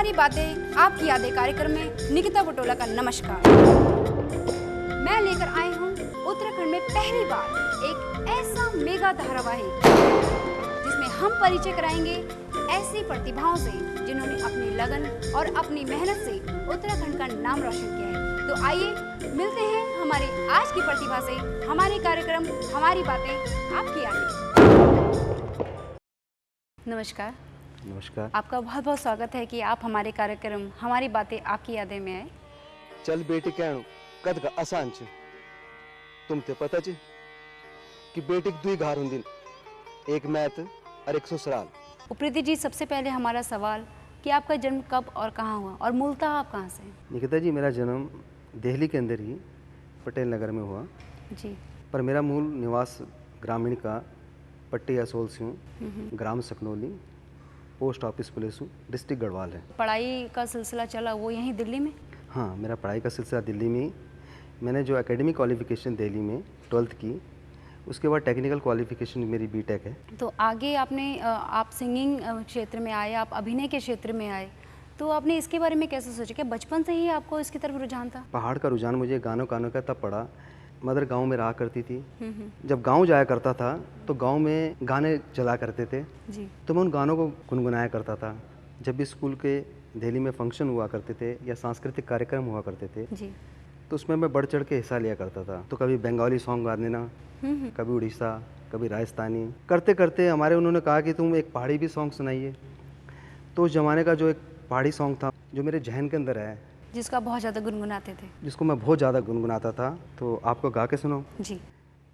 हमारी बातें आपकी यादें कार्यक्रम में निकिता पटोला का नमस्कार। मैं लेकर आई हूँ उत्तराखंड में पहली बार एक ऐसा मेगा धारावाहिक जिसमें हम परिचय कराएंगे ऐसी प्रतिभाओं से जिन्होंने अपनी लगन और अपनी मेहनत से उत्तराखंड का नाम रोशन किया है। तो आइए मिलते हैं हमारी आज की प्रतिभा से। हमारे कार्यक्रम हमारी बातें आपकी यादें। नमस्कार। नमस्कार। आपका बहुत बहुत स्वागत है कि आप हमारे कार्यक्रम हमारी बातें आपकी यादें में आए। चल बेटी कहणु कद का आसान छ तुम ते पता छ कि बेटी दुई घर हुंदिन, एक मैत और एक ससुराल। प्रीति जी, सबसे पहले हमारा सवाल कि आपका जन्म कब और कहाँ हुआ और मूलतः आप कहाँ से हैं? निकिता जी, मेरा जन्म दिल्ली के अंदर ही पटेल नगर में हुआ जी। पर मेरा मूल निवास ग्रामीण का पट्टी असोल से हूँ, ग्राम सकनौली, पोस्ट ऑफिस पुलिस हूँ, डिस्ट्रिक्ट गढ़वाल है। पढ़ाई का सिलसिला चला वो यहीं दिल्ली में? हाँ, मेरा पढ़ाई का सिलसिला दिल्ली में ही। मैंने जो एकेडमिक क्वालिफिकेशन दिल्ली में 12th की, उसके बाद टेक्निकल क्वालिफिकेशन मेरी बीटेक है। तो आगे आपने आप सिंगिंग क्षेत्र में आए, आप अभिनय के क्षेत्र में आए, तो आपने इसके बारे में कैसे सोचा कि बचपन से ही आपको इसकी तरफ रुझान था? पहाड़ का रुझान मुझे गानों का तब पड़ा। मदर गांव में रहा करती थी। जब गांव जाया करता था तो गांव में गाने चला करते थे जी। तो मैं उन गानों को गुनगुनाया करता था। जब भी स्कूल के दिल्ली में फंक्शन हुआ करते थे या सांस्कृतिक कार्यक्रम हुआ करते थे जी। तो उसमें मैं बढ़ चढ़ के हिस्सा लिया करता था। तो कभी बंगाली सॉन्ग गा देना, कभी उड़ीसा, कभी राजस्थानी। करते करते हमारे उन्होंने कहा कि तुम एक पहाड़ी भी सॉन्ग सुनाइए। तो उस ज़माने का जो एक पहाड़ी सॉन्ग था जो मेरे जहन के अंदर है, जिसका बहुत ज़्यादा गुनगुनाते थे, जिसको मैं बहुत ज़्यादा गुनगुनाता था, तो आपको गा के सुनाऊं? जी।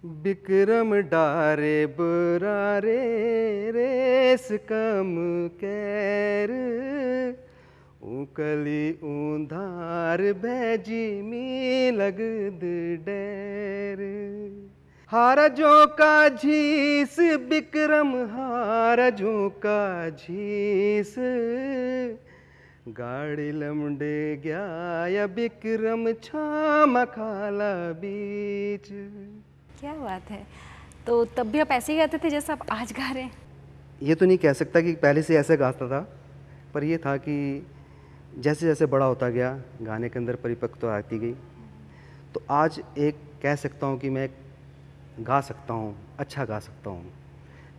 बिक्रम डारे बुरारे रेस कम कैर उकली ऊंधार भैजी मी लगद डैर हारजों का झीस बिक्रम हारजों का झीस गाड़ी लमडे गया या बिक्रम छाम खाला बीच। क्या बात है। तो तब भी आप ऐसे ही गाते थे जैसा आप आज गा रहे हैं? ये तो नहीं कह सकता कि पहले से ऐसे गाता था, पर ये था कि जैसे जैसे बड़ा होता गया गाने के अंदर परिपक्वता आती गई, तो आज एक कह सकता हूँ कि मैं गा सकता हूँ, अच्छा गा सकता हूँ,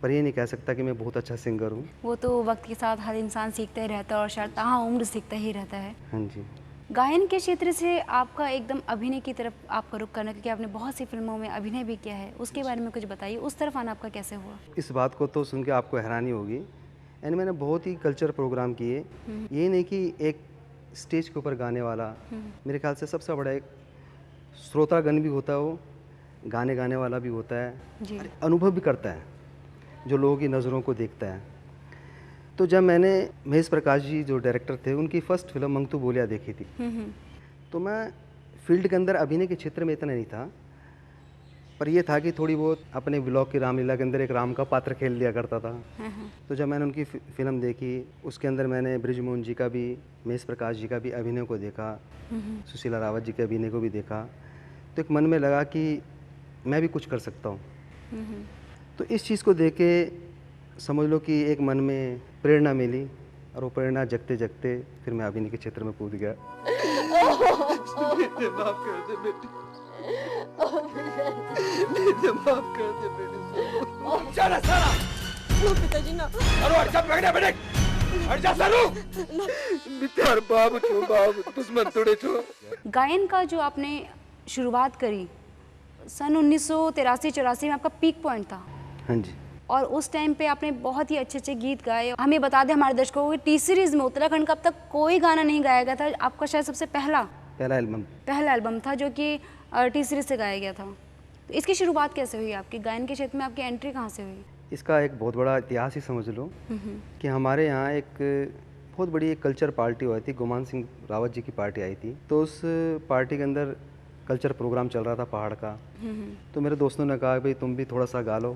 पर ये नहीं कह सकता कि मैं बहुत अच्छा सिंगर हूँ। वो तो वक्त के साथ हर इंसान सीखता ही रहता है और शायद ताहाँ उम्र सीखता ही रहता है। हाँ जी। गायन के क्षेत्र से आपका एकदम अभिनय की तरफ आपका रुख करना, क्योंकि आपने बहुत सी फिल्मों में अभिनय भी किया है, उसके बारे में कुछ बताइए। उस तरफ आना आपका कैसे हुआ? इस बात को तो सुन के आपको हैरानी होगी, यानी मैंने बहुत ही कल्चर प्रोग्राम किए। ये नहीं कि एक स्टेज के ऊपर गाने वाला, मेरे ख्याल से सबसे बड़ा एक श्रोतागण भी होता है, वो गाने गाने वाला भी होता है जी। अनुभव भी करता है, जो लोगों की नज़रों को देखता है। तो जब मैंने महेश प्रकाश जी जो डायरेक्टर थे, उनकी फर्स्ट फिल्म मंगतू बोलिया देखी थी, तो मैं फील्ड के अंदर अभिनय के क्षेत्र में इतना नहीं था, पर यह था कि थोड़ी बहुत अपने ब्लॉग की रामलीला के अंदर एक राम का पात्र खेल लिया करता था। तो जब मैंने उनकी फिल्म देखी, उसके अंदर मैंने बृजमोहन जी का भी, महेश प्रकाश जी का भी अभिनय को देखा, सुशीला रावत जी के अभिनय को भी देखा, तो एक मन में लगा कि मैं भी कुछ कर सकता हूँ। तो इस चीज़ को देख के समझ लो कि एक मन में प्रेरणा मिली, और वो प्रेरणा जगते जगते फिर मैं अभिनय के क्षेत्र में कूद गया। माफ कर दे बेटी, माफ कर दे बेटी। चला सारा पिताजी ना अरे हट जा, पकड़े बेटे, हट जा सारू। बिचार बाबू छो, बाबू दुश्मन तोड़े छो। गायन का जो आपने शुरुआत करी सन 1983-84 में, आपका पीक पॉइंट था। हाँ जी। और उस टाइम पे आपने बहुत ही अच्छे अच्छे गीत गाए। हमें बता दें हमारे दर्शकों को, टी सीरीज में उत्तराखंड का अब तक कोई गाना नहीं गाया गया था। आपका शायद सबसे पहला एल्बम था जो कि टी सीरीज से गाया गया था। तो इसकी शुरुआत कैसे हुई आपकी? गायन के क्षेत्र में आपकी एंट्री कहाँ से हुई? इसका एक बहुत बड़ा इतिहास ही समझ लो कि हमारे यहाँ एक बहुत बड़ी एक कल्चर पार्टी हुई थी, गुमान सिंह रावत जी की पार्टी आई थी। तो उस पार्टी के अंदर कल्चर प्रोग्राम चल रहा था पहाड़ का। तो मेरे दोस्तों ने कहा भाई तुम भी थोड़ा सा गा लो।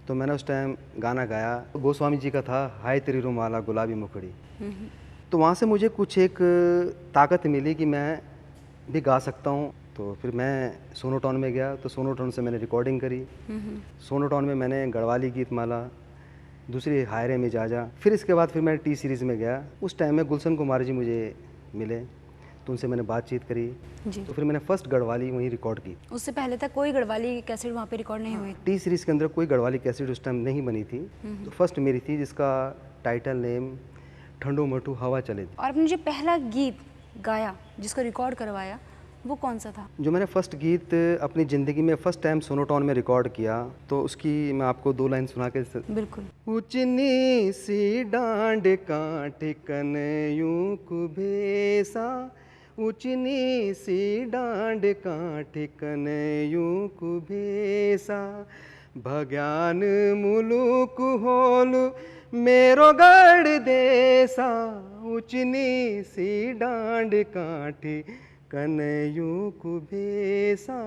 तो मैंने उस टाइम गाना गाया, गोस्वामी जी का था, हाय तेरी रुमाला गुलाबी मुखड़ी। तो वहाँ से मुझे कुछ एक ताकत मिली कि मैं भी गा सकता हूँ। तो फिर मैं सोनोटॉन में गया, तो सोनोटॉन से मैंने रिकॉर्डिंग करी। सोनोटॉन में मैंने गढ़वाली गीतमाला, दूसरी हायरे में जा। फिर इसके बाद फिर मैं टी सीरीज़ में गया। उस टाइम में गुलशन कुमार जी मुझे मिले, तो उनसे मैंने बातचीत करी। जी। तो फिर मैंने फर्स्ट गढ़वाली वहीं रिकॉर्ड की। उससे पहले तक कोई गढ़वाली कैसेट वहाँ पे रिकॉर्ड नहीं हुई? टी सीरीज़ के अंदर कोई गढ़वाली कैसेट उस टाइम नहीं बनी थी, तो फर्स्ट मेरी थी, जिसका टाइटल नेम ठंडो मठू हवा चले थी। और आपने जो पहला गीत गाया जिसको रिकॉर्ड करवाया वो कौन सा था? जो मैंने फर्स्ट गीत अपनी ज़िंदगी में फर्स्ट टाइम सोनोटोन में रिकॉर्ड किया, तो उसकी मैं आपको 2 लाइन सुना के। बिल्कुल। उचनी सी डांड कांट कन यूं कुबेसा, उचनी सी डांड कांट कन यूं कुबेसा, भग्यान मुलुक होलु मेरो गढ़ देसा, उचनी सी डांड कांट कन यूं कुबेसा।